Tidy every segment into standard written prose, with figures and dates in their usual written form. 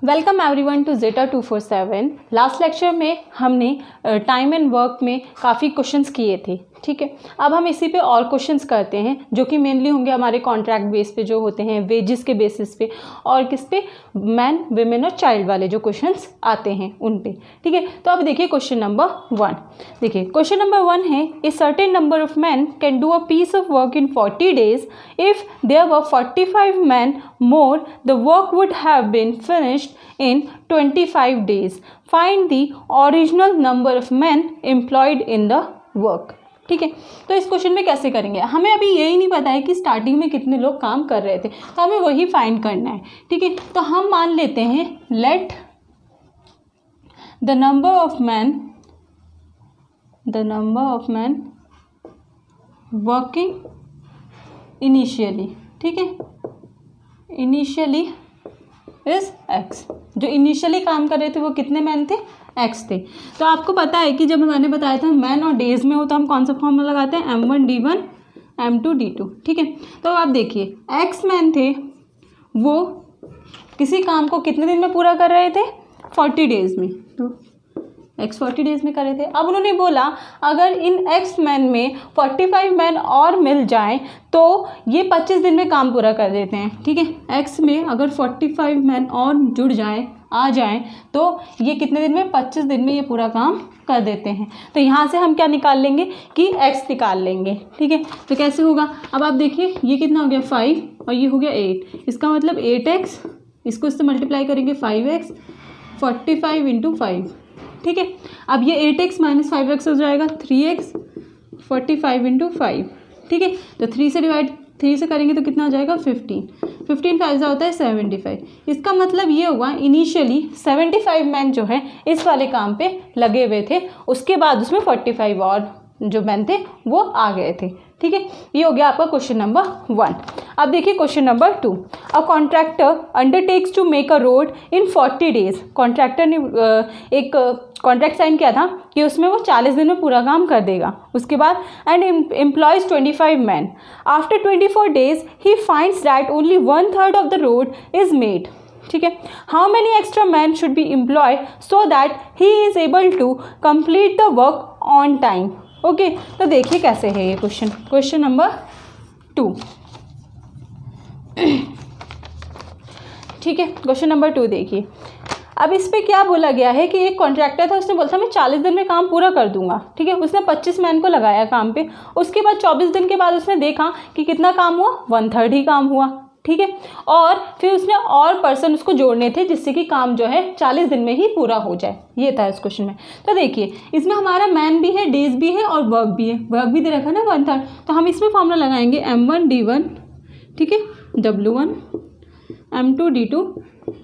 Welcome everyone to Zeta 247। Last lecture में हमने time and work में काफ़ी क्वेश्चंस किए थे, ठीक है। अब हम इसी पे और क्वेश्चंस करते हैं जो कि मेनली होंगे हमारे कॉन्ट्रैक्ट बेस पे जो होते हैं, वेजेस के बेसिस पे, और किस पे, मैन, विमेन और चाइल्ड वाले जो क्वेश्चंस आते हैं उन पे, ठीक है। तो अब देखिए क्वेश्चन नंबर 1। देखिए क्वेश्चन नंबर 1 है, a certain number of man can do a piece of work in 40 days। If there were 45 man more, the work would have been finished in 25 days. Find the original number of men employed in the work। ठीक है, तो इस question में कैसे करेंगे, हमें अभी यही नहीं पता है कि स्टार्टिंग में कितने लोग काम कर रहे थे, तो हमें वही फाइंड करना है, ठीक है। तो हम मान लेते हैं let the number of man working initially, ठीक है, इनिशियली इज एक्स। जो इनिशियली काम कर रहे थे वो कितने मैन थे, एक्स थे। तो आपको पता है कि जब मैंने बताया था मैन और डेज में हो तो हम कौन सा फॉर्मूला लगाते हैं, M1 D1 M2 D2, ठीक है। तो आप देखिए एक्स मैन थे, वो किसी काम को कितने दिन में पूरा कर रहे थे, 40 days में। तो एक्स 40 days में कर रहे थे। अब उन्होंने बोला अगर इन एक्स मैन में 45 मैन और मिल जाएं तो ये 25 दिन में काम पूरा कर देते हैं, ठीक है। एक्स में अगर 45 मैन और जुड़ जाएं, आ जाएं, तो ये कितने दिन में, 25 दिन में ये पूरा काम कर देते हैं। तो यहाँ से हम क्या निकाल लेंगे कि एक्स निकाल लेंगे, ठीक है। तो कैसे होगा, अब आप देखिए ये कितना हो गया 5 और ये हो गया 8, इसका मतलब 8x, इसको इससे मल्टीप्लाई करेंगे 5x, 45 × 5, ठीक है। अब ये 8x - 5x हो जाएगा 3x, 45 × 5, ठीक है। तो 3 से करेंगे तो कितना हो जाएगा 15 5 होता है 75। इसका मतलब ये हुआ इनिशियली 75 मैन जो है इस वाले काम पे लगे हुए थे, उसके बाद उसमें 45 और जो मैन थे वो आ गए थे, ठीक है। ये हो गया आपका क्वेश्चन नंबर 1। अब देखिए question number 2। A contractor undertakes to make a road in 40 days। Contractor ने एक कॉन्ट्रैक्ट साइन किया था कि उसमें वो 40 दिन में पूरा काम कर देगा। उसके बाद and employs 25 man. After 24 days he finds that only 1/3 of the road is made, ठीक है। How many extra man should be employ so that he is able to complete the work on time. Okay, तो देखिए कैसे है ये question number 2, ठीक है। Question number 2 देखिए, अब इस पे क्या बोला गया है कि एक कॉन्ट्रैक्टर था, उसने बोला था मैं 40 दिन में काम पूरा कर दूंगा, ठीक है। उसने 25 मैन को लगाया काम पे, उसके बाद 24 दिन के बाद उसने देखा कि कितना काम हुआ, 1/3 ही काम हुआ, ठीक है। और फिर उसने और पर्सन उसको जोड़ने थे जिससे कि काम जो है 40 दिन में ही पूरा हो जाए, ये था इस क्वेश्चन में। तो देखिए इसमें हमारा मैन भी है, डेज भी है और वर्क भी है, वर्क भी दे रखा है ना 1/3। तो हम इसमें फॉर्मूला लगाएंगे M1 D1, ठीक है, W1 M2 D2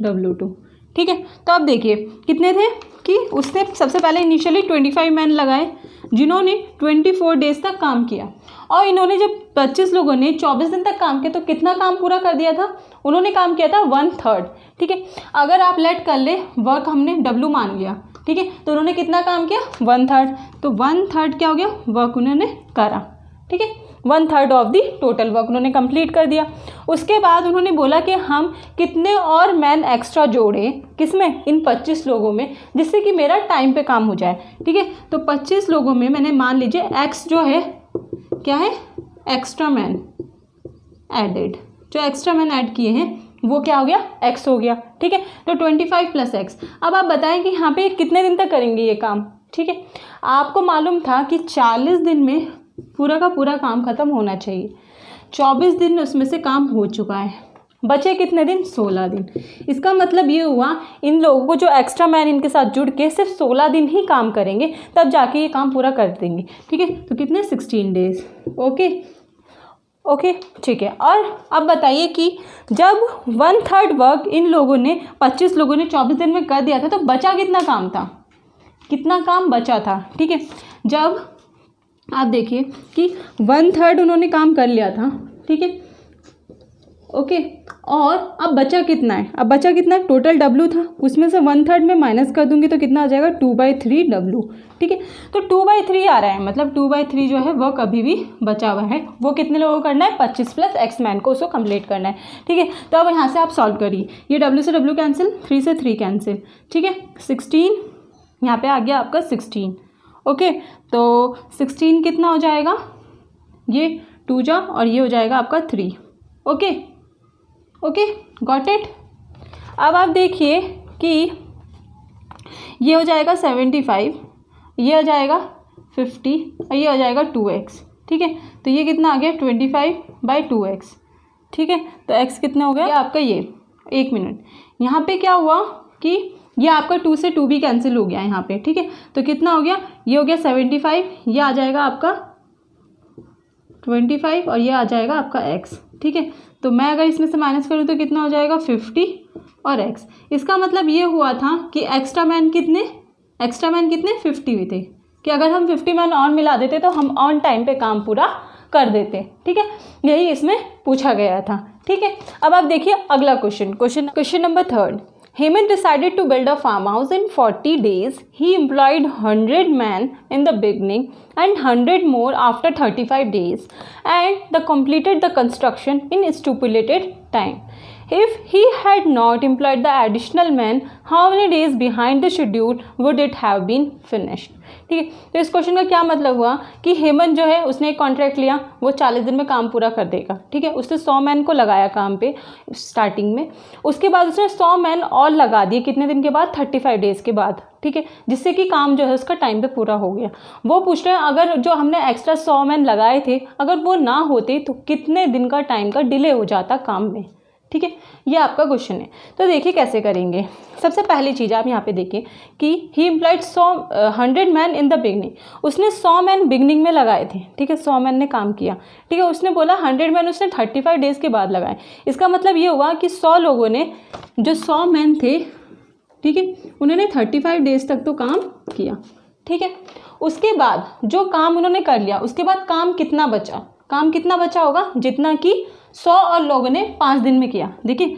W2, ठीक है। तो अब देखिए कितने थे कि उसने सबसे पहले इनिशियली 25 मैन लगाए जिन्होंने 24 days तक काम किया, और इन्होंने जब 25 लोगों ने 24 दिन तक काम किया तो कितना काम पूरा कर दिया था, उन्होंने काम किया था 1/3, ठीक है। अगर आप लेट कर ले, वर्क हमने W मान लिया, ठीक है, तो उन्होंने कितना काम किया, 1/3। तो 1/3 क्या हो गया, वर्क उन्होंने करा, ठीक है। 1/3 ऑफ दी टोटल वर्क उन्होंने कंप्लीट कर दिया। उसके बाद उन्होंने बोला कि हम कितने और मैन एक्स्ट्रा जोड़ें, किसमें, इन 25 लोगों में, जिससे कि मेरा टाइम पे काम हो जाए, ठीक है। तो 25 लोगों में मैंने मान लीजिए एक्स जो है क्या है, एक्स्ट्रा मैन एडेड, जो एक्स्ट्रा मैन ऐड किए हैं वो क्या हो गया, एक्स हो गया, ठीक है। तो 25 + x। अब आप बताएं कि यहाँ पे कितने दिन तक करेंगे ये काम, ठीक है। आपको मालूम था कि 40 दिन में पूरा का पूरा काम खत्म होना चाहिए, 24 दिन उसमें से काम हो चुका है, बचे कितने दिन, 16 दिन। इसका मतलब ये हुआ इन लोगों को जो एक्स्ट्रा मैन इनके साथ जुड़ के सिर्फ 16 दिन ही काम करेंगे, तब जाके ये काम पूरा कर देंगे, ठीक है। तो कितने, 16 days, ओके, ठीक है। और अब बताइए कि जब 1/3 वर्क इन लोगों ने, 25 लोगों ने 24 दिन में कर दिया था, तो बचा कितना काम था, कितना काम बचा था, ठीक है। जब आप देखिए कि 1/3 उन्होंने काम कर लिया था, ठीक है, ओके। और अब बचा कितना है, अब बचा कितना है, टोटल W था, उसमें से 1/3 में माइनस कर दूंगी तो कितना आ जाएगा 2/3 W। ठीक है, तो 2/3 आ रहा है, मतलब 2/3 जो है वो कभी भी बचा हुआ है। वो कितने लोगों को करना है, 25 + x मैन को उसको कंप्लीट करना है। ठीक है, तो अब यहाँ से आप सॉल्व करिए, ये W से W कैंसिल, 3 से 3 कैंसिल। ठीक है, 16 यहाँ पे आ गया आपका 16। ओके, तो 16 कितना हो जाएगा, ये 2 जा और ये हो जाएगा आपका 3। Okay okay, got it. अब आप देखिए कि ये हो जाएगा 75, ये हो जाएगा 50 और ये हो जाएगा 2x। ठीक है, तो ये कितना आ गया 25/2x। ठीक है, तो x कितना हो गया आपका, ये 1 मिनट, यहाँ पे क्या हुआ कि ये आपका 2 से 2 भी कैंसिल हो गया यहाँ पे। ठीक है, तो कितना हो गया, ये हो गया 75, ये आ जाएगा आपका 25 और ये आ जाएगा आपका x। ठीक है, तो मैं अगर इसमें से माइनस करूँ तो कितना हो जाएगा 50 और x। इसका मतलब ये हुआ था कि एक्स्ट्रा मैन कितने 50 भी थे, कि अगर हम 50 मैन और मिला देते तो हम ऑन टाइम पे काम पूरा कर देते। ठीक है, यही इसमें पूछा गया था। ठीक है, अब आप देखिए अगला question number 3। Hemant decided to build a farmhouse in 40 days. He employed 100 men in the beginning and 100 more after 35 days, and they completed the construction in stipulated time. If he had not employed the additional men, how many days behind the schedule would it have been finished? ठीक है, तो इस question का क्या मतलब हुआ कि हेमंत जो है उसने एक कॉन्ट्रैक्ट लिया, वो 40 दिन में काम पूरा कर देगा। ठीक है, उसने 100 मैन को लगाया काम पे स्टार्टिंग में, उसके बाद उसने 100 मैन और लगा दिए कितने दिन के बाद, 35 डेज के बाद। ठीक है, जिससे कि काम जो है उसका टाइम पे पूरा हो गया। वो पूछ रहे हैं अगर जो हमने एक्स्ट्रा 100 मैन लगाए थे अगर वो ना होते तो कितने दिन का टाइम का डिले हो जाता काम में। ठीक है, ये आपका क्वेश्चन है। तो देखिए कैसे करेंगे। सबसे पहली चीज़ आप यहाँ पे देखिए कि he employed 100 man in the beginning, उसने 100 मैन बिगनिंग में लगाए थे। ठीक है, 100 मैन ने काम किया। ठीक है, उसने बोला 100 मैन उसने 35 डेज के बाद लगाए। इसका मतलब ये हुआ कि 100 लोगों ने, जो 100 मैन थे, ठीक है, उन्होंने 35 डेज तक तो काम किया। ठीक है, उसके बाद जो काम उन्होंने कर लिया उसके बाद काम कितना बचा होगा, जितना कि 100 और लोगों ने 5 दिन में किया। देखिए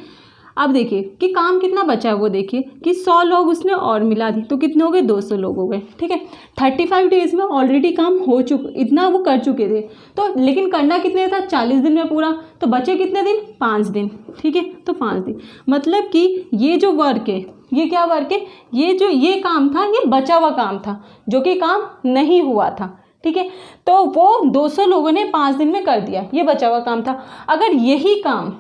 अब देखिए कि काम कितना बचा है, वो देखिए कि 100 लोग उसने और मिला दी तो कितने हो गए, 200 लोग हो गए। ठीक है, 35 डेज में ऑलरेडी काम हो चुका, इतना वो कर चुके थे। तो लेकिन करना कितने था, 40 दिन में पूरा, तो बचे कितने दिन, 5 दिन। ठीक है, तो 5 दिन, मतलब कि ये जो वर्क है, ये क्या वर्क है, ये काम था, ये बचा हुआ काम था जो कि काम नहीं हुआ था। ठीक है, तो वो 200 लोगों ने 5 दिन में कर दिया, ये बचा हुआ काम था। अगर यही काम,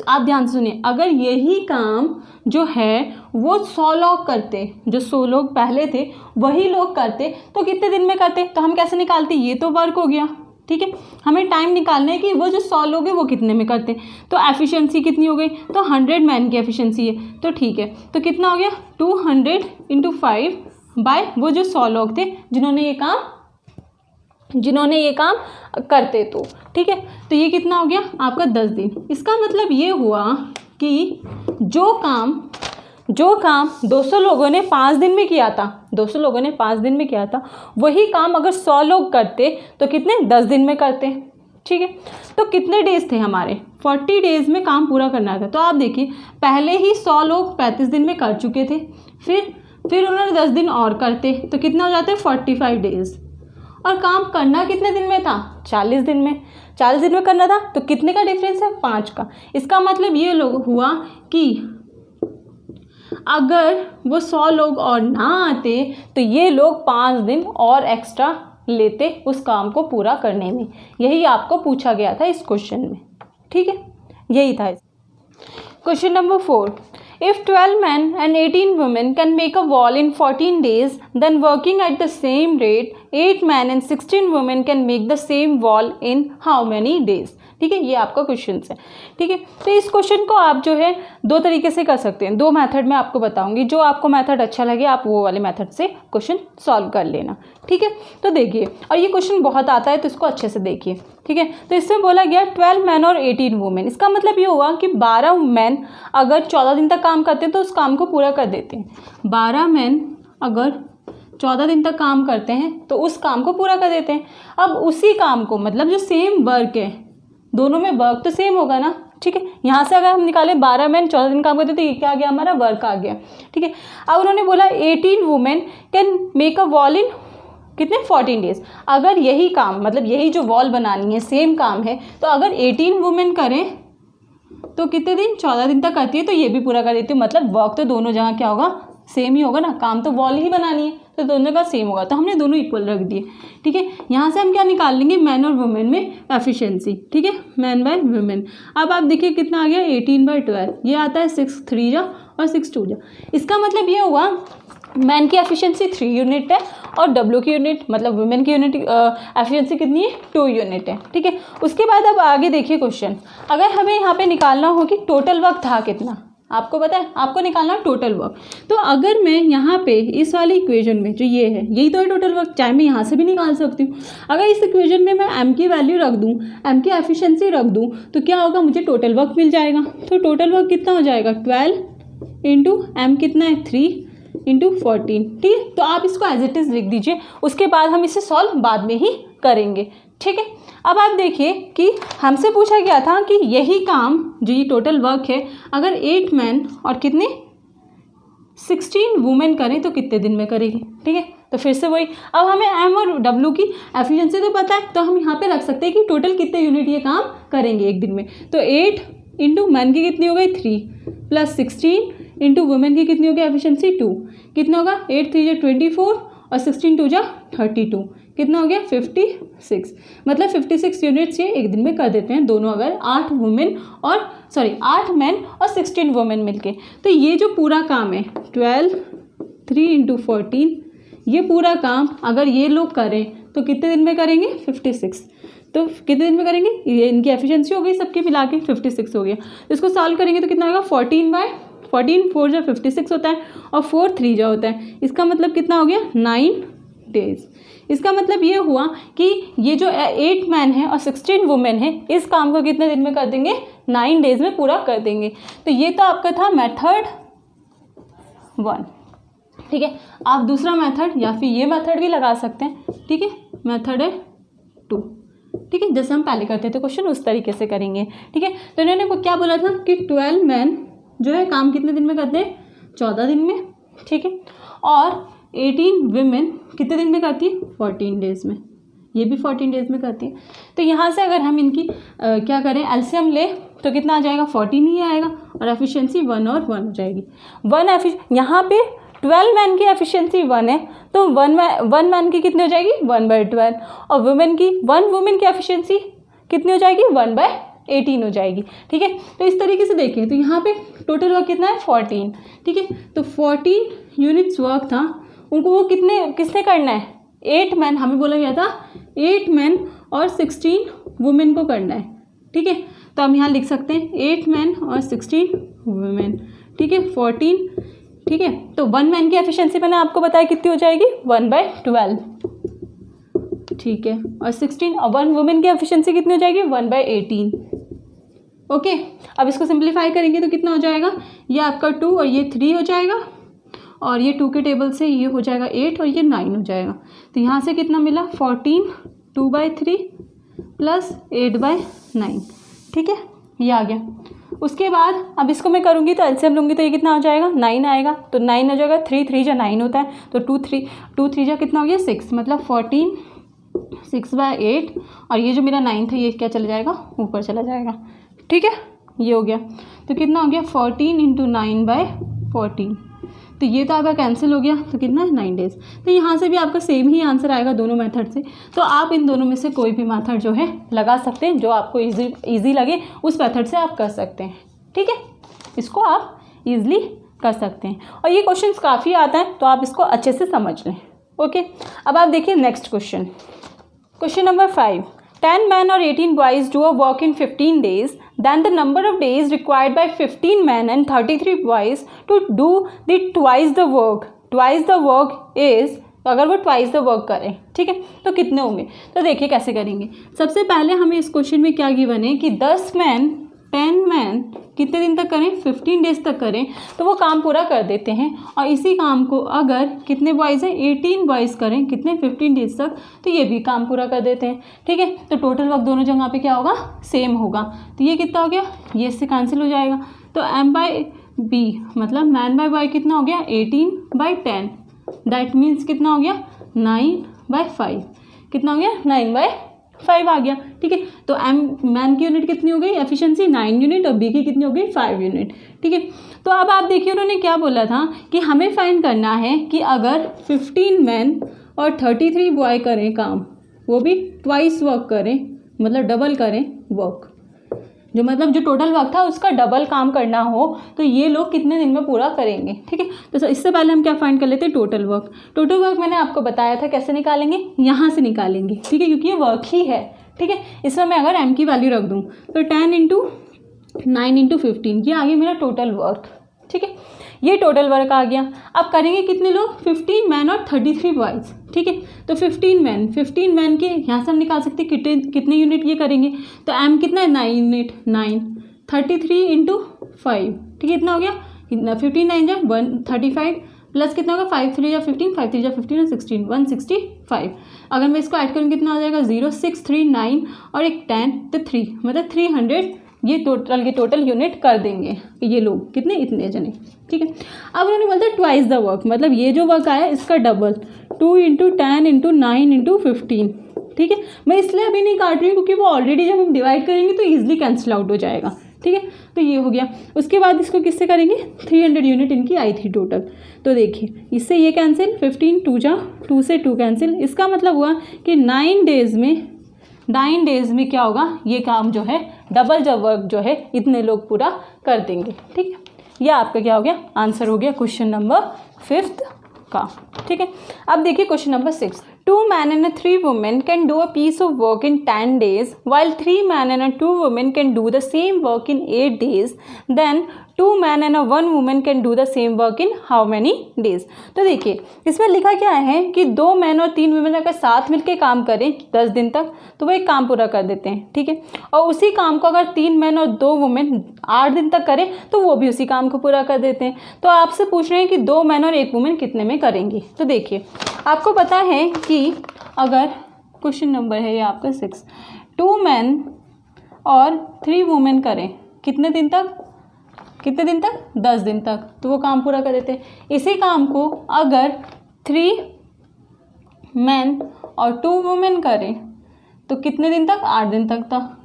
आप ध्यान से सुनिए, अगर यही काम जो है वो 100 लोग करते, जो 100 लोग पहले थे वही लोग करते तो कितने दिन में करते, तो हम कैसे निकालते, ये तो वर्क हो गया। ठीक है, हमें टाइम निकालना है कि वो जो 100 लोग हैं वो कितने में करते, तो एफिशिएंसी कितनी हो गई, तो 100 मैन की एफिशिएंसी है, तो ठीक है, तो कितना हो गया 200 × 5 बाय वो जो 100 लोग थे जिन्होंने ये काम करते। तो ठीक है, तो ये कितना हो गया आपका 10 दिन। इसका मतलब ये हुआ कि जो काम 200 लोगों ने 5 दिन में किया था, वही काम अगर 100 लोग करते तो कितने, 10 दिन में करते। ठीक है, तो कितने डेज थे हमारे, 40 डेज में काम पूरा करना था। तो आप देखिए पहले ही 100 लोग 35 दिन में कर चुके थे, फिर उन्होंने 10 दिन और करते तो कितना हो जाते, 45 डेज। और काम करना कितने दिन में था, 40 दिन में। 40 दिन में करना था तो कितने का डिफरेंस है, 5 का। इसका मतलब ये लोग हुआ कि अगर वो 100 लोग और ना आते तो ये लोग 5 दिन और एक्स्ट्रा लेते उस काम को पूरा करने में। यही आपको पूछा गया था इस क्वेश्चन में। ठीक है, यही था। Question number 4, if 12 men and 18 women can make a wall in 14 days, then working at the same rate 8 men and 16 women can make the same wall in how many days? ठीक है, ये आपका question है। ठीक है, तो इस question को आप जो है 2 तरीके से कर सकते हैं, 2 मेथड में आपको बताऊंगी, जो आपको मेथड अच्छा लगे आप वो वाले मेथड से क्वेश्चन सॉल्व कर लेना। ठीक है, तो देखिए, और ये क्वेश्चन बहुत आता है तो इसको अच्छे से देखिए। ठीक है, तो इसमें बोला गया 12 मैन और 18 वुमेन। इसका मतलब ये हुआ कि 12 मैन अगर 14 दिन तक काम करते हैं तो उस काम को पूरा कर देते हैं। 12 मैन अगर 14 दिन तक काम करते हैं तो उस काम को पूरा कर देते हैं। अब उसी काम को, मतलब जो सेम वर्क है, दोनों में वर्क तो सेम होगा ना, ठीक है। यहाँ से अगर हम निकाले 12 मैन 14 दिन काम करते तो ये क्या आ गया, हमारा वर्क आ गया, ठीक है। अब उन्होंने बोला 18 women can make a wall in कितने 14 डेज। अगर यही काम मतलब यही जो वॉल बनानी है सेम काम है तो अगर 18 वुमेन करें तो कितने दिन, 14 दिन तक करती है, तो ये भी पूरा कर देती हूँ। मतलब वर्क तो दोनों जगह क्या होगा, सेम ही होगा ना, काम तो वॉल ही बनानी है तो दोनों का सेम होगा, तो हमने दोनों इक्वल रख दिए, ठीक है। यहाँ से हम क्या निकाल लेंगे, मैन और वुमेन में एफिशिएंसी, ठीक है, मैन बाय वुमेन। अब आप देखिए कितना आ गया 18/12, ये आता है 6 3 जा और 6 2 जा। इसका मतलब ये हुआ मैन की एफिशिएंसी 3 यूनिट है और डब्ल्यू की यूनिट मतलब वुमेन की यूनिट एफिशिएंसी कितनी है 2 यूनिट है, ठीक है। उसके बाद अब आगे देखिए क्वेश्चन, अगर हमें यहाँ पे निकालना हो कि टोटल वर्क था कितना, आपको पता है आपको निकालना टोटल वर्क। तो अगर मैं यहाँ पे इस वाली इक्वेशन में जो ये है यही तो है टोटल वर्क, चाहे मैं यहाँ से भी निकाल सकती हूँ। अगर इस इक्वेशन में मैं एम की वैल्यू रख दूँ, एम की एफिशिएंसी रख दूँ तो क्या होगा, मुझे टोटल वर्क मिल जाएगा। तो टोटल वर्क कितना हो जाएगा 12 इंटू एम कितना है 3 इंटू 14, ठीक है। तो आप इसको एज इट इज़ लिख दीजिए, उसके बाद हम इसे सॉल्व बाद में ही करेंगे, ठीक है। अब आप देखिए कि हमसे पूछा गया था कि यही काम जो ये टोटल वर्क है अगर 8 मैन और कितने 16 वुमेन करें तो कितने दिन में करेगी, ठीक है। तो फिर से वही, अब हमें एम और डब्ल्यू की एफिशिएंसी तो पता है तो हम यहाँ पे रख सकते हैं कि टोटल कितने यूनिट ये काम करेंगे एक दिन में। तो 8 इंटू मैन की कितनी हो गई 3 प्लस 16 इंटू वुमेन की कितनी होगी एफिशिएंसी 2, कितना होगा 8 3 जा 24 और 16 2 जा 32, कितना हो गया 56। मतलब 56 यूनिट्स ये एक दिन में कर देते हैं दोनों, अगर 8 मैन और 16 वुमेन मिलके। तो ये जो पूरा काम है 12 3 इंटू 14, ये पूरा काम अगर ये लोग करें तो कितने दिन में करेंगे 56। तो कितने दिन में करेंगे, ये इनकी एफिशिएंसी हो गई सबकी मिला के 56 हो गया। तो इसको सॉल्व करेंगे तो कितना होगा 14 4 जा 56 होता है और 4 3 जा होता है। इसका मतलब कितना हो गया 9 डेज। इसका मतलब ये हुआ कि ये जो 8 मैन है और 16 वुमेन है इस काम को कितने दिन में कर देंगे 9 डेज में पूरा कर देंगे। तो ये तो आपका था मेथड 1, ठीक है। आप दूसरा मेथड या फिर ये मेथड भी लगा सकते हैं, ठीक है। मेथड है 2, ठीक है, जैसे हम पहले करते थे क्वेश्चन उस तरीके से करेंगे, ठीक है। तो इन्होंने क्या बोला था कि 12 मैन जो है काम कितने दिन में करते हैं 14 दिन में, ठीक है। और 18 वुमेन कितने दिन में करती है 14 डेज में, ये भी 14 डेज में करती है। तो यहाँ से अगर हम इनकी क्या करें एलसीएम ले तो कितना आ जाएगा 14 ही आएगा और एफिशिएंसी 1 और 1 हो जाएगी। यहाँ पे 12 मैन की एफिशिएंसी 1 है तो 1 मैन की कितनी हो जाएगी 1/12 और वुमेन की 1 वुमेन की एफिशिएंसी कितनी हो जाएगी 1/18 हो जाएगी, ठीक है। तो इस तरीके से देखें तो यहाँ पे टोटल वर्क कितना है 14, ठीक है। तो 14 यूनिट्स वर्क था, उनको वो किसने करना है 8 मैन, हमें बोला गया था 8 मैन और 16 वुमेन को करना है, ठीक है। तो हम यहाँ लिख सकते हैं 8 मैन और 16 वुमेन, ठीक है 14, ठीक है। तो 1 मैन की एफिशिएंसी मैंने आपको बताया कितनी हो जाएगी 1/12, ठीक है। और 16 और 1 वुमेन की एफिशिएंसी कितनी हो जाएगी 1/18, ओके। अब इसको सिंप्लीफाई करेंगे तो कितना हो जाएगा, ये आपका 2 और ये 3 हो जाएगा और ये 2 के टेबल से ये हो जाएगा 8 और ये 9 हो जाएगा। तो यहाँ से कितना मिला 14 2/3 प्लस 8/9, ठीक है, ये आ गया। उसके बाद अब इसको मैं करूँगी तो एलसीएम लूँगी तो ये कितना हो जाएगा 9 आएगा। तो 9 हो जाएगा 3 3 जा 9 होता है तो 2 3 जा कितना हो गया 6, मतलब 14 6/8 और ये जो मेरा 9 था ये क्या चला जाएगा ऊपर चला जाएगा, ठीक है, ये हो गया। तो कितना हो गया 14 इंटू 9/14, तो ये तो आपका कैंसिल हो गया तो कितना है 9 डेज। तो यहाँ से भी आपका सेम ही आंसर आएगा दोनों मेथड से। तो आप इन दोनों में से कोई भी मेथड जो है लगा सकते हैं, जो आपको इजी लगे उस मेथड से आप कर सकते हैं, ठीक है। इसको आप ईजिली कर सकते हैं और ये क्वेश्चंस काफ़ी आता है तो आप इसको अच्छे से समझ लें, ओके। अब आप देखिए next question, question number 5, 10 men or 18 boys do a work in 15 days, then the number of days required by 15 men and 33 boys to do the twice the work. Twice the work is, अगर वो twice the work करें, ठीक है, तो कितने होंगे। तो देखिए कैसे करेंगे। सबसे पहले हमें इस क्वेश्चन में क्या गिवन है कि 10 मैन 10 मैन कितने दिन तक करें, 15 डेज तक करें तो वो काम पूरा कर देते हैं। और इसी काम को अगर कितने बॉयज़ हैं, 18 बॉयज़ करें कितने, 15 डेज तक, तो ये भी काम पूरा कर देते हैं। ठीक है, तो टोटल वर्क दोनों जगह पे क्या होगा, सेम होगा। तो ये कितना हो गया, ये इससे कैंसिल हो जाएगा। तो M/B मतलब मैन बाय बॉय कितना हो गया, 18/10, दैट मीन्स कितना हो गया, 9/5, कितना हो गया, 9/5 आ गया। ठीक है, तो मैन की यूनिट कितनी हो गई, एफिशिएंसी 9 यूनिट, और बी की कितनी हो गई, 5 यूनिट। ठीक है, तो अब आप देखिए उन्होंने क्या बोला था कि हमें फाइंड करना है कि अगर 15 मैन और 33 बॉय करें काम, वो भी ट्वाइस वर्क करें, मतलब डबल करें वर्क, जो मतलब जो टोटल वर्क था उसका डबल काम करना हो, तो ये लोग कितने दिन में पूरा करेंगे। ठीक है, तो इससे पहले हम क्या फाइंड कर लेते हैं, टोटल वर्क। टोटल वर्क मैंने आपको बताया था कैसे निकालेंगे, यहाँ से निकालेंगे। ठीक है, क्योंकि ये वर्क ही है। ठीक है, इसमें मैं अगर m की वैल्यू रख दूँ तो 10 × 9 × 15, ये आ गया मेरा टोटल वर्क। ठीक है, ये टोटल वर्क आ गया। अब करेंगे कितने लोग, 15 मैन और 33 बॉयज़। ठीक है, तो 15 मैन के यहाँ से हम निकाल सकते हैं कितने यूनिट ये करेंगे। तो m कितना है, 9 यूनिट, 9, 33 × 5। ठीक है, इतना हो गया, 15 9 जा 135 प्लस कितना होगा, 5 3 जा 15, 5 3 जा 15 और 16, 165। अगर मैं इसको ऐड करूँ कितना हो जाएगा, 0 6 3 9 और एक 10, तो 3 मतलब 300 ये टोटल यूनिट कर देंगे ये लोग, कितने, इतने जने। ठीक है, अब उन्होंने बोलता है ट्वाइस द वर्क, मतलब ये जो वर्क आया इसका डबल, 2 × 10 × 9 × 15। ठीक है, मैं इसलिए अभी नहीं काट रही हूँ क्योंकि वो ऑलरेडी जब हम डिवाइड करेंगे तो ईजिली कैंसिल आउट हो जाएगा। ठीक है, तो ये हो गया। उसके बाद इसको किससे करेंगे, 300 यूनिट इनकी आई थी टोटल। तो देखिए इससे ये कैंसिल, 15 2 जा 2 से 2 कैंसिल, इसका मतलब हुआ कि 9 डेज़ में क्या होगा, ये काम जो है डबल जब वर्क जो है इतने लोग पूरा कर देंगे। ठीक है, यह आपका क्या हो गया, आंसर हो गया क्वेश्चन नंबर 5 का। ठीक है, अब देखिए question number 6। 2 men and 3 women can do a piece of work in 10 days, while 3 men and 2 women can do the same work in 8 days. Then 2 men and 1 woman can do the same work in how many days? तो देखिए इसमें लिखा क्या है कि 2 man और 3 women अगर साथ मिलकर काम करें 10 दिन तक तो वो एक काम पूरा कर देते हैं। ठीक है, और उसी काम को अगर 3 मैन और 2 वुमेन 8 दिन तक करें तो वो भी उसी काम को पूरा कर देते हैं। तो आपसे पूछ रहे हैं कि 2 मैन और 1 वुमेन कितने में करेंगी। तो देखिए आपको पता है कि अगर क्वेश्चन नंबर है ये आपका 6, 2 मैन और 3 वुमेन करें कितने दिन तक, 10 दिन तक, तो वो काम पूरा कर देते हैं। इसी काम को अगर 3 मैन और 2 वुमेन करें तो कितने दिन तक, 8 दिन तक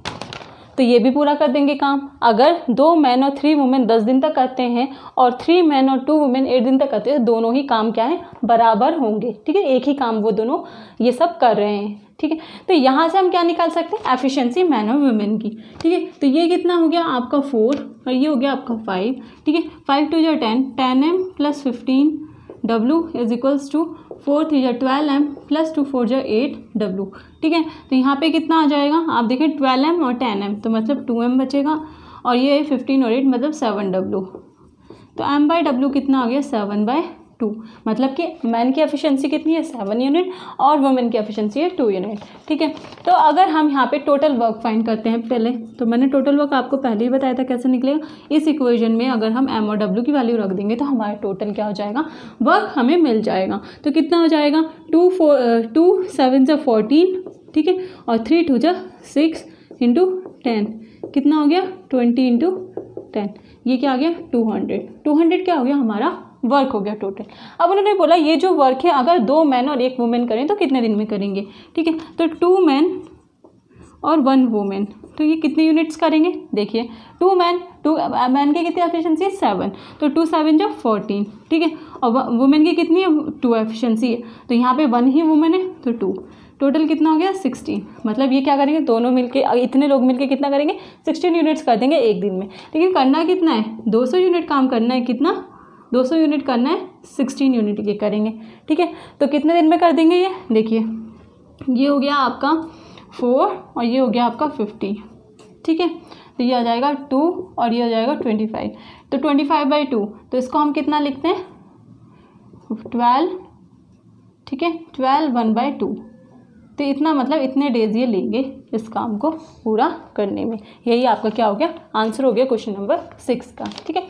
तो ये भी पूरा कर देंगे काम। अगर 2 मैन और 3 वुमेन 10 दिन तक करते हैं और 3 मैन और 2 वुमेन 8 दिन तक करते हैं, दोनों ही काम क्या है, बराबर होंगे। ठीक है, एक ही काम वो दोनों ये सब कर रहे हैं। ठीक है, तो यहाँ से हम क्या निकाल सकते हैं, एफिशिएंसी मैन और वुमेन की। ठीक है, तो ये कितना हो गया आपका 4 और ये हो गया आपका 5। ठीक है, 5 2 जा 10, 10m + 15w = 4 3 जा 12m + 2 4 जा 8w। ठीक है, तो यहाँ पे कितना आ जाएगा, आप देखें 12m और 10m, तो मतलब 2m बचेगा, और ये 15 और 8 मतलब 7w। तो m/w कितना आ गया, 7/2। मतलब कि मैन की एफिशिएंसी कितनी है, 7 यूनिट, और वुमेन की एफिशिएंसी है 2 यूनिट। ठीक है, तो अगर हम यहाँ पे टोटल वर्क फाइंड करते हैं पहले, तो मैंने टोटल वर्क आपको पहले ही बताया था कैसे निकलेगा। इस इक्वेशन में अगर हम m और w की वैल्यू रख देंगे तो हमारा टोटल क्या हो जाएगा, वर्क हमें मिल जाएगा। तो कितना हो जाएगा, 2 7 × 14। ठीक है, और 3 2 × 6 × 10 कितना हो गया, 20 × 10, ये क्या आ गया, 200 क्या हो गया, हमारा वर्क हो गया टोटल। अब उन्होंने बोला ये जो वर्क है अगर 2 मैन और 1 वुमेन करें तो कितने दिन में करेंगे। ठीक है, तो 2 मैन और 1 वुमेन, तो ये कितने यूनिट्स करेंगे, देखिए 2 मैन की कितनी एफिशिएंसी है, 7, तो 2 7 जा 14। ठीक है, और वुमेन की कितनी है, 2 एफिशिएंसी है, तो यहाँ पे 1 ही वुमेन है तो 2, टोटल कितना हो गया, 16। मतलब ये क्या करेंगे, दोनों मिलके, इतने लोग मिलके कितना करेंगे, 16 यूनिट्स कर देंगे एक दिन में। लेकिन करना कितना है, 200 यूनिट काम करना है, कितना, 200 यूनिट करना है, 16 यूनिट ये करेंगे। ठीक है, तो कितने दिन में कर देंगे ये, देखिए ये हो गया आपका 4 और ये हो गया आपका 50। ठीक है, तो ये आ जाएगा 2 और ये आ जाएगा 25, तो 25/2, तो इसको हम कितना लिखते हैं, 12। ठीक है, 12 1/2। तो इतना मतलब इतने डेज ये लेंगे इस काम को पूरा करने में। यही आपका क्या हो गया, आंसर हो गया क्वेश्चन नंबर 6 का। ठीक है,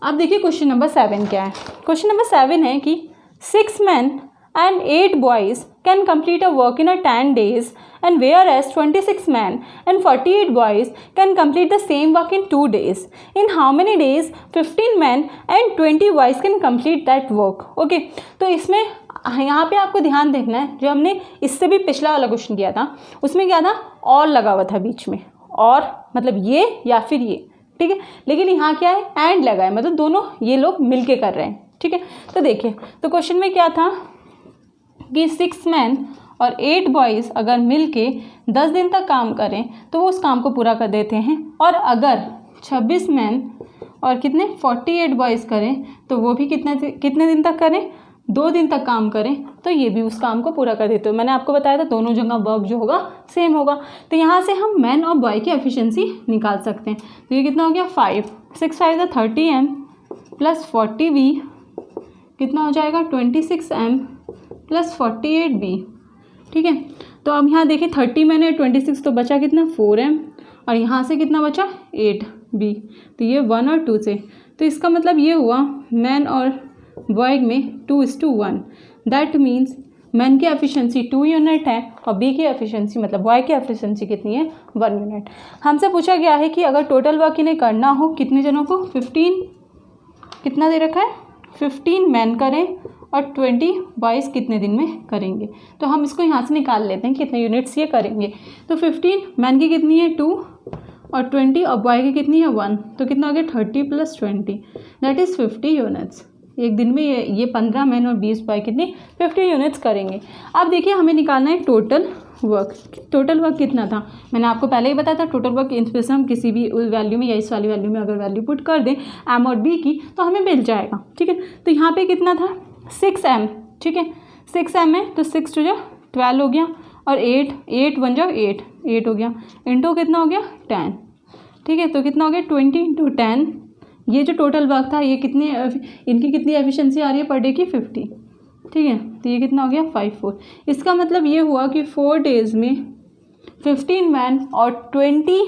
अब देखिए क्वेश्चन नंबर 7 क्या है। क्वेश्चन नंबर 7 है कि 6 men and 8 boys can complete a work in a 10 days and whereas 26 men and 48 boys can complete the same work in 2 days. In how many days 15 men and 20 boys can complete that work? Okay, तो इसमें यहाँ पे आपको ध्यान देखना है, जो हमने इससे भी पिछला वाला क्वेश्चन किया था उसमें क्या था, और लगा हुआ था बीच में, और मतलब ये या फिर ये, ठीक है। लेकिन यहाँ क्या है, एंड लगा है, मतलब दोनों ये लोग मिलके कर रहे हैं। ठीक है, तो देखिए, तो क्वेश्चन में क्या था कि 6 मैन और 8 बॉयज़ अगर मिलके 10 दिन तक काम करें तो वो उस काम को पूरा कर देते हैं, और अगर 26 मैन और कितने 48 बॉयज़ करें तो वो भी कितने दिन तक करें, 2 दिन तक काम करें तो ये भी उस काम को पूरा कर देते हो। मैंने आपको बताया था दोनों जगह वर्क जो होगा सेम होगा। तो यहाँ से हम मैन और बॉय की एफिशिएंसी निकाल सकते हैं। तो ये कितना हो गया 5, 6 5 30M प्लस 40B कितना हो जाएगा 26M प्लस 48B। ठीक है, तो अब यहाँ देखिए 30 मैंने 26 तो बचा कितना 4M, और यहाँ से कितना बचा 8B। तो ये 1 और 2 से, तो इसका मतलब ये हुआ मैन और बॉय में 2:1। दैट मीन्स मैन की एफिशिएंसी 2 यूनिट है और बी की एफिशिएंसी मतलब बॉय की एफिशिएंसी कितनी है 1 यूनिट। हमसे पूछा गया है कि अगर टोटल वर्क इन्हें करना हो कितने जनों को, 15 कितना दे रखा है 15 मैन करें और 20 बॉयज़ कितने दिन में करेंगे। तो हम इसको यहाँ से निकाल लेते हैं कितने यूनिट्स ये करेंगे। तो 15 मैन की कितनी है 2 और 20 और बॉय की कितनी है 1, तो कितना हो गया 30 प्लस 20 दैट इज़ 50 यूनिट्स। एक दिन में ये 15 मैन और 20 बॉय कितनी 50 यूनिट्स करेंगे। अब देखिए हमें निकालना है टोटल वर्क। टोटल वर्क कितना था, मैंने आपको पहले ही बताया था टोटल वर्क इंस्पिरेशन हम किसी भी वैल्यू में या इस वाली वैल्यू में अगर वैल्यू पुट कर दें एम और बी की तो हमें मिल जाएगा। ठीक है, तो यहाँ पे कितना था 6M। ठीक है, 6M है तो 6 to 12 हो गया, और 8 1 जाओ 8 हो गया, इंटू कितना हो गया 10। ठीक है, तो कितना हो गया 20 इंटू 10। ये जो टोटल वर्क था ये कितनी इनकी कितनी एफिशिएंसी आ रही है पर डे की 50। ठीक है, तो ये कितना हो गया 5-4। इसका मतलब ये हुआ कि 4 डेज़ में 15 मैन और 20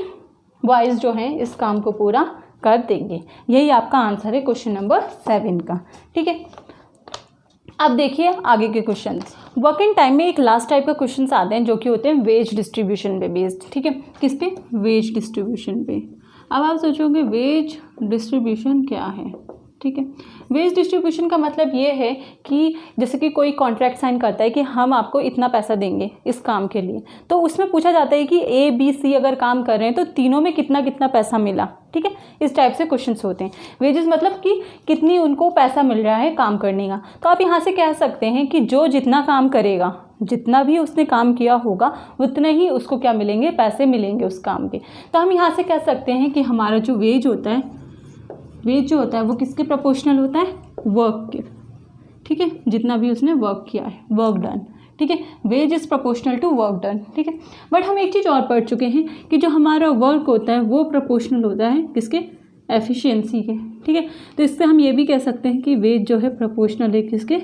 बॉयज़ जो हैं इस काम को पूरा कर देंगे। यही आपका आंसर है क्वेश्चन नंबर 7 का। ठीक है, अब देखिए आगे के क्वेश्चन। वर्किंग टाइम में एक लास्ट टाइप का क्वेश्चन आते हैं जो कि होते हैं वेज डिस्ट्रीब्यूशन पे बेस्ड। ठीक है, किस पे, वेज डिस्ट्रीब्यूशन पे। अब आप सोचोगे वेज डिस्ट्रीब्यूशन क्या है। ठीक है, वेज डिस्ट्रीब्यूशन का मतलब ये है कि जैसे कि कोई कॉन्ट्रैक्ट साइन करता है कि हम आपको इतना पैसा देंगे इस काम के लिए, तो उसमें पूछा जाता है कि ए बी सी अगर काम कर रहे हैं तो तीनों में कितना कितना पैसा मिला। ठीक है, इस टाइप से क्वेश्चंस होते हैं। वेजेस मतलब कि कितनी उनको पैसा मिल रहा है काम करने का। तो आप यहाँ से कह सकते हैं कि जो जितना काम करेगा, जितना भी उसने काम किया होगा उतने ही उसको क्या मिलेंगे, पैसे मिलेंगे उस काम के। तो हम यहाँ से कह सकते हैं कि हमारा जो वेज होता है, वेज जो होता है वो किसके प्रोपोर्शनल होता है, वर्क के। ठीक है, जितना भी उसने वर्क किया है, वर्क डन। ठीक है, wage is proportional to work done. ठीक है, बट हम एक चीज़ और पढ़ चुके हैं कि जो हमारा वर्क होता है वो प्रोपोर्शनल होता है किसके, एफिशिएंसी के। ठीक है, तो इससे हम ये भी कह सकते हैं कि वेज जो है प्रोपोर्शनल है किसके,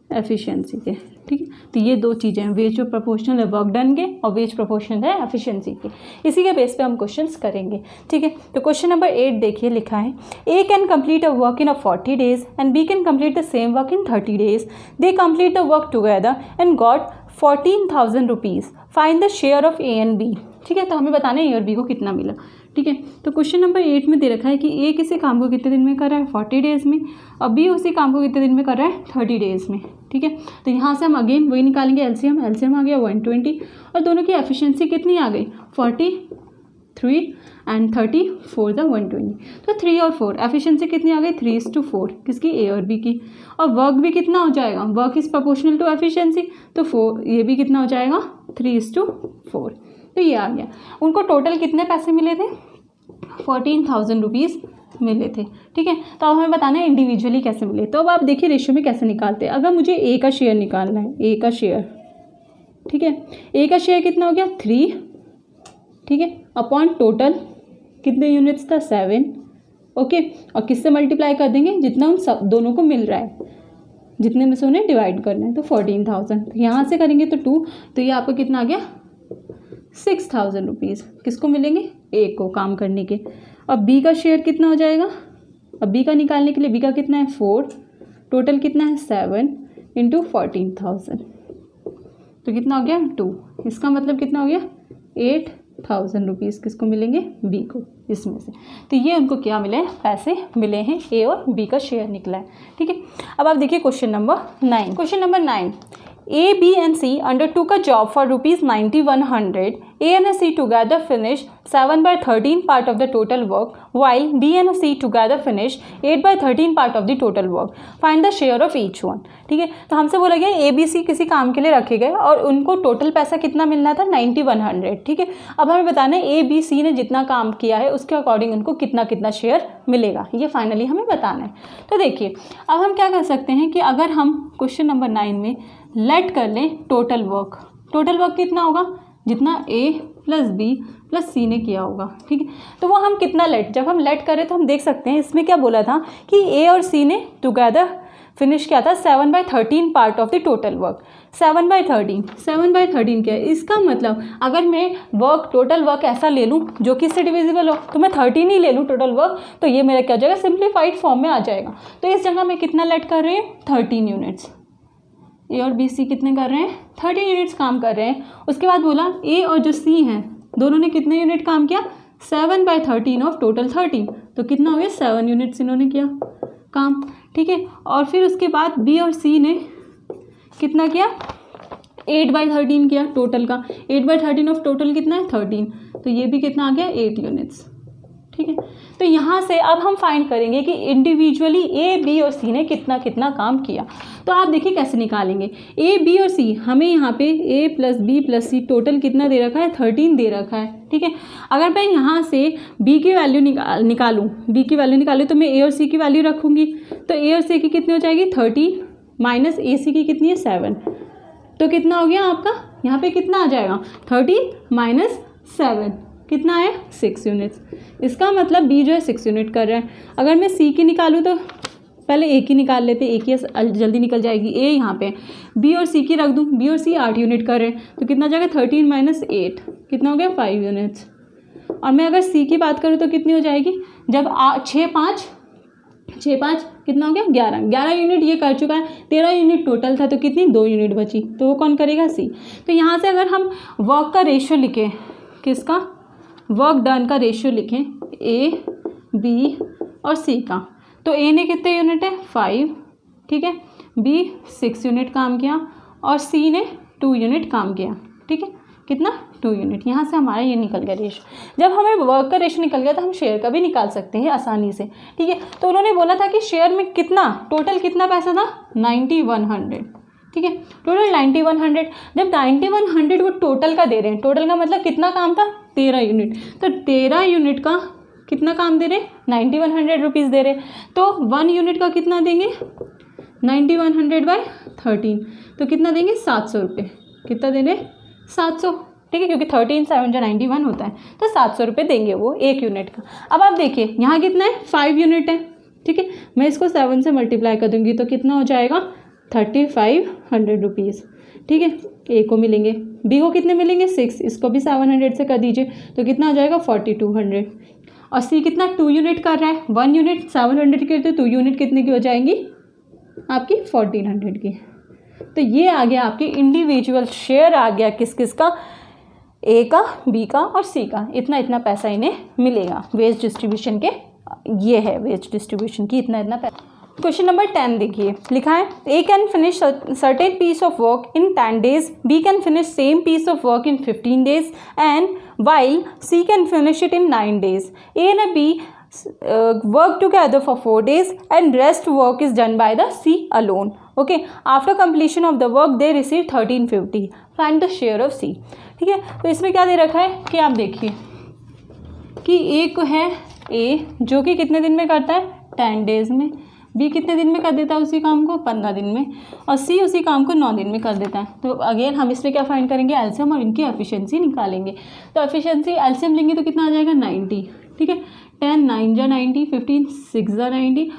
एफिशिएंसी के। ठीक है, तो ये दो चीज़ें हैं, वेज जो प्रोपोर्शनल है वर्क डन के और वेज प्रोपोर्शनल है एफिशिएंसी के। इसी के बेस पे हम क्वेश्चंस करेंगे। ठीक है, तो क्वेश्चन नंबर 8 देखिए, लिखा है A can complete a work in 40 days and B can complete the same work in 30 days। They complete the work together and got 14,000 rupees. Find the share of A and B. ठीक है, तो हमें बताना है ए और B को कितना मिला। ठीक है, तो क्वेश्चन नंबर 8 में दे रखा है कि ए किसी काम को कितने दिन में कर रहा है 40 डेज़ में, और बी उसी काम को कितने दिन में कर रहा है 30 डेज़ में। ठीक है, तो यहाँ से हम अगेन वही निकालेंगे एलसीएम आ गया 120, और दोनों की एफिशिएंसी कितनी आ गई 43 एंड 34 द 120। तो 3 और 4 एफिशिएंसी कितनी आ गई 3:4 किसकी, ए और बी की। और वर्क भी कितना हो जाएगा, work is proportional to efficiency, तो 4 ये भी कितना हो जाएगा 3:4। तो ये आ गया। उनको टोटल कितने पैसे मिले थे 14,000 रुपीज़ मिले थे। ठीक है, तो अब हमें बताना है इंडिविजुअली कैसे मिले। तो अब आप देखिए रेशियो में कैसे निकालते हैं। अगर मुझे ए का शेयर निकालना है, ए का शेयर, ठीक है, ए का शेयर कितना हो गया 3, ठीक है, अपॉन टोटल कितने यूनिट्स था 7। ओके, और किससे मल्टीप्लाई कर देंगे, जितना उन सब दोनों को मिल रहा है। जितने में से उन्हें डिवाइड करना है, तो 14,000। तो यहाँ से करेंगे तो 2, तो ये आपको कितना आ गया 6,000 रुपीज़ किसको मिलेंगे, ए को काम करने के। अब बी का शेयर कितना हो जाएगा, अब बी का निकालने के लिए बी का कितना है 4, टोटल कितना है 7 इंटू 14,000, तो कितना हो गया 2। इसका मतलब कितना हो गया 8,000 रुपीज़ किसको मिलेंगे, बी को इसमें से। तो ये उनको क्या मिले, पैसे मिले हैं, ए और बी का शेयर निकला है। ठीक है, अब आप देखिए question number 9। Question number 9, A, B and C undertook a job for rupees 9,100. A and C together finished 7/13 part of the total work, while B and C together finished 8/13 part of the total work. Find the share of each one. ठीक है, तो हमसे बोला गया A, B, C किसी काम के लिए रखे गए और उनको टोटल पैसा कितना मिलना था 9,100। ठीक है, अब हमें बताना है A, B, C ने जितना काम किया है उसके अकॉर्डिंग उनको कितना कितना शेयर मिलेगा, ये फाइनली हमें बताना है। तो देखिए अब हम क्या कर सकते हैं कि अगर हम क्वेश्चन नंबर 9 में लेट कर लें टोटल वर्क, टोटल वर्क कितना होगा, जितना A plus B plus C ने किया होगा। ठीक है, तो वो हम कितना लेट, जब हम लेट करें तो हम देख सकते हैं इसमें क्या बोला था कि A और C ने टुगेदर फिनिश किया था 7/13 part of the total work. 7/13 क्या है, इसका मतलब अगर मैं वर्क टोटल वर्क ऐसा ले लूँ जो किससे डिविजिबल हो, तो मैं 13 ही ले लूँ टोटल वर्क, तो ये मेरा क्या हो जाएगा सिंप्लीफाइड फॉर्म में आ जाएगा। तो इस जगह मैं कितना लेट कर रही हूँ 13 यूनिट्स। ए और बी सी कितने कर रहे हैं 13 यूनिट्स काम कर रहे हैं। उसके बाद बोला ए और जो सी हैं दोनों ने कितने यूनिट काम किया 7/13 ऑफ टोटल 13, तो कितना हो गया 7 यूनिट्स इन्होंने किया काम। ठीक है, और फिर उसके बाद बी और सी ने कितना किया 8/13 किया टोटल का, 8/13 ऑफ टोटल कितना है 13, तो ये भी कितना आ गया 8 यूनिट्स। ठीक है, तो यहाँ से अब हम फाइंड करेंगे कि इंडिविजुअली ए बी और सी ने कितना कितना काम किया। तो आप देखिए कैसे निकालेंगे, ए बी और सी, हमें यहाँ पे ए प्लस बी प्लस सी टोटल कितना दे रखा है 13 दे रखा है। ठीक है, अगर मैं यहाँ से बी की वैल्यू निकालूँ, बी की वैल्यू निकालूँ तो मैं ए और सी की वैल्यू रखूँगी, तो ए और सी की कितनी हो जाएगी 13 माइनस ए सी की कितनी है 7, तो कितना हो गया आपका यहाँ पे कितना आ जाएगा 13 माइनस 7 कितना है 6 यूनिट्स। इसका मतलब बी जो है 6 यूनिट कर रहा है। अगर मैं सी की निकालूँ तो पहले ए की निकाल लेते, ए की जल्दी निकल जाएगी, ए यहाँ पे बी और सी की रख दूँ, बी और सी 8 यूनिट कर रहे हैं, तो कितना जाएगा 13 माइनस 8 कितना हो गया 5 यूनिट्स। और मैं अगर सी की बात करूँ तो कितनी हो जाएगी, जब 6 5 कितना हो गया 11 यूनिट ये कर चुका है, 13 यूनिट टोटल था, तो कितनी 2 यूनिट बची, तो वो कौन करेगा सी। तो यहाँ से अगर हम वर्क का रेशियो लिखें, किसका वर्क डन का रेशियो लिखें ए बी और सी का, तो ए ने कितने यूनिट है 5, ठीक है, बी 6 यूनिट काम किया और सी ने 2 यूनिट काम किया। ठीक है, कितना 2 यूनिट। यहाँ से हमारा ये निकल गया रेशियो। जब हमें वर्क का रेशियो निकल गया तो हम शेयर का भी निकाल सकते हैं आसानी से। ठीक है, तो उन्होंने बोला था कि शेयर में कितना टोटल कितना पैसा था 9100। ठीक है, टोटल 9100। जब 9100 वो टोटल का दे रहे हैं, टोटल का मतलब कितना काम था 13 यूनिट, तो 13 यूनिट का कितना काम दे रहे हैं 9100 रुपीज़ दे रहे हैं, तो 1 यूनिट का कितना देंगे 9100/13, तो कितना देंगे 700 रुपये। कितना दे रहे 700। ठीक है, क्योंकि 13 7 जो 91 होता है, तो 700 रुपये देंगे वो 1 यूनिट का। अब आप देखिए यहाँ कितना है 5 यूनिट है। ठीक है, मैं इसको 7 से मल्टीप्लाई कर दूँगी तो कितना हो जाएगा 3500 रुपीज़। ठीक है, ए को मिलेंगे, बी को कितने मिलेंगे 6, इसको भी 700 से कर दीजिए तो कितना हो जाएगा 4200। और सी कितना 2 यूनिट कर रहा है, 1 यूनिट 700 की, तो 2 यूनिट कितने की हो जाएंगी आपकी 1400 की। तो ये आ गया आपकी इंडिविजुअल शेयर आ गया किस किस का, ए का, बी का और सी का। इतना इतना पैसा इन्हें मिलेगा वेज डिस्ट्रीब्यूशन के, ये है वेज डिस्ट्रीब्यूशन की इतना इतना पैसा। क्वेश्चन नंबर 10 देखिए, लिखा है A can finish certain piece of work in 10 days, B can finish same piece of work in 15 days and while C can finish it in 9 days. A and B work together for 4 days and rest work is done by the C alone. Okay, after completion of the work they receive 1350. Find the share of C. ठीक है, तो इसमें क्या दे रखा है कि आप देखिए कि ए को है ए जो कि कितने दिन में करता है 10 days में, बी कितने दिन में कर देता है उसी काम को 15 दिन में, और सी उसी काम को 9 दिन में कर देता है। तो अगेन हम इसमें क्या फाइंड करेंगे एलसीएम और इनकी एफिशिएंसी निकालेंगे। तो एफिशिएंसी एलसीएम लेंगे तो कितना आ जाएगा 90। ठीक है, 10 9 जा 90, 15 6 जा 90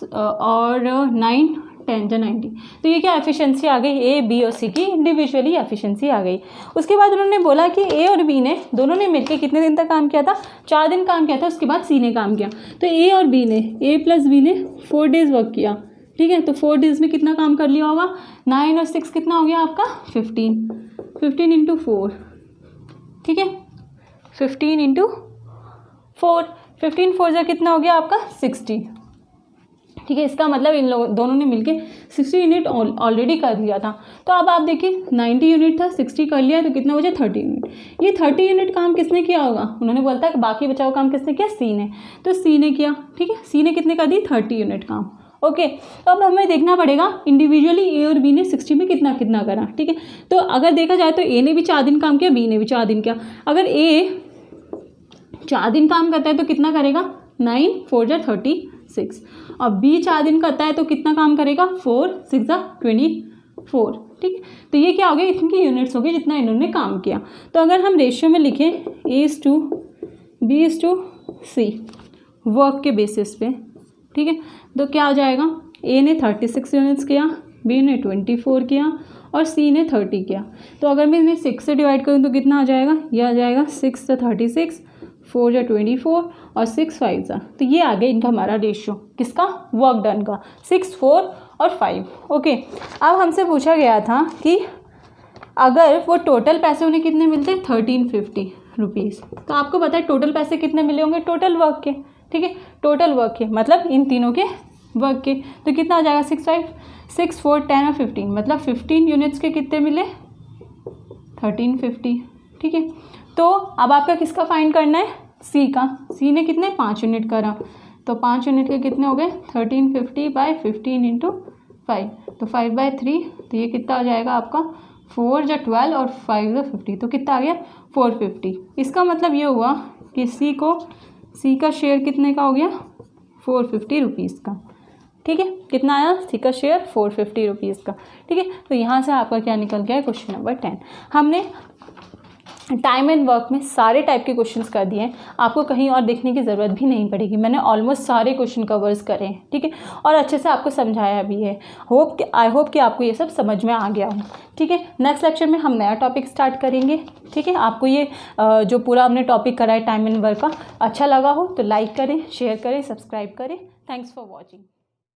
और 9 10 जा 90। तो ये क्या एफिशिएंसी आ गई, ए बी और सी की इंडिविजुअली एफिशिएंसी आ गई। उसके बाद उन्होंने बोला कि ए और बी ने दोनों ने मिलकर कितने दिन तक काम किया था, 4 दिन काम किया था। उसके बाद सी ने काम किया। तो ए और बी ने, ए प्लस बी ने 4 डेज़ वर्क किया, ठीक है। तो 4 डेज़ में कितना काम कर लिया होगा, 9 और 6 कितना हो गया आपका 15 इंटू 4, ठीक है। 15 इंटू 4, 15 4 जा कितना हो गया आपका 60, ठीक है। इसका मतलब इन लोगों दोनों ने मिलके 60 यूनिट ऑलरेडी कर लिया था। तो अब आप देखिए 90 यूनिट था, 60 कर लिया तो कितना बचा 30 यूनिट। ये 30 यूनिट काम किसने किया होगा, उन्होंने बोलता है कि बाकी बचा हुआ काम किसने किया, सी ने। तो सी ने किया, ठीक है। सी ने कितने कर दी 30 यूनिट काम, ओके। तो अब हमें देखना पड़ेगा इंडिविजुअली ए और बी ने 60 में कितना कितना करा, ठीक है। तो अगर देखा जाए तो ए ने भी 4 दिन काम किया, बी ने भी 4 दिन किया। अगर ए 4 दिन काम करता है तो कितना करेगा 9 4 जा 36, और बी 4 दिन करता है तो कितना काम करेगा 4 6 जा 24, ठीक है। तो ये क्या हो गया, इनकी यूनिट्स हो गई जितना इन्होंने काम किया। तो अगर हम रेशियो में लिखें A is to B is to C work के बेसिस पे, ठीक है, तो क्या हो जाएगा, ए ने 36 यूनिट्स किया, बी ने 24 किया और सी ने 30 किया। तो अगर मैं इन्हें 6 से डिवाइड करूँ तो कितना आ जाएगा, यह आ जाएगा 6 से 36, 4 जा 24 और 6 5 जा। तो ये आ गया इनका हमारा रेशियो किसका, वर्क डन का, 6 4 और 5, ओके। अब हमसे पूछा गया था कि अगर वो टोटल पैसे उन्हें कितने मिलते हैं 1350 रुपीज़। तो आपको पता है टोटल पैसे कितने मिले होंगे टोटल वर्क के, ठीक है, टोटल वर्क के मतलब इन तीनों के वर्क के। तो कितना आ जाएगा 6 5 6 4 10 और 15, मतलब 15 यूनिट्स के कितने मिले 1350, ठीक है। तो अब आपका किसका फाइंड करना है, सी का। सी ने कितने 5 यूनिट करा, तो 5 यूनिट के कितने हो गए 1350 बाई 15 इंटू 5, तो 5/3। तो ये कितना आ जाएगा आपका 4 जा 12 और 5 जा 50, तो कितना आ गया 450। इसका मतलब ये हुआ कि सी का शेयर कितने का हो गया 450 रुपीज़ का, ठीक है। कितना आया सी का शेयर 450 रुपीज़ का, ठीक है। तो यहाँ से आपका क्या निकल गया है क्वेश्चन नंबर 10। हमने टाइम एंड वर्क में सारे टाइप के क्वेश्चंस कर दिए हैं, आपको कहीं और देखने की ज़रूरत भी नहीं पड़ेगी। मैंने ऑलमोस्ट सारे क्वेश्चन कवर्स करे हैं, ठीक है, और अच्छे से आपको समझाया भी है। आई होप कि आपको ये सब समझ में आ गया हो, ठीक है। नेक्स्ट लेक्चर में हम नया टॉपिक स्टार्ट करेंगे, ठीक है। आपको ये जो पूरा हमने टॉपिक करा है टाइम एंड वर्क का अच्छा लगा हो तो लाइक करें, शेयर करें, सब्सक्राइब करें। Thanks for watching.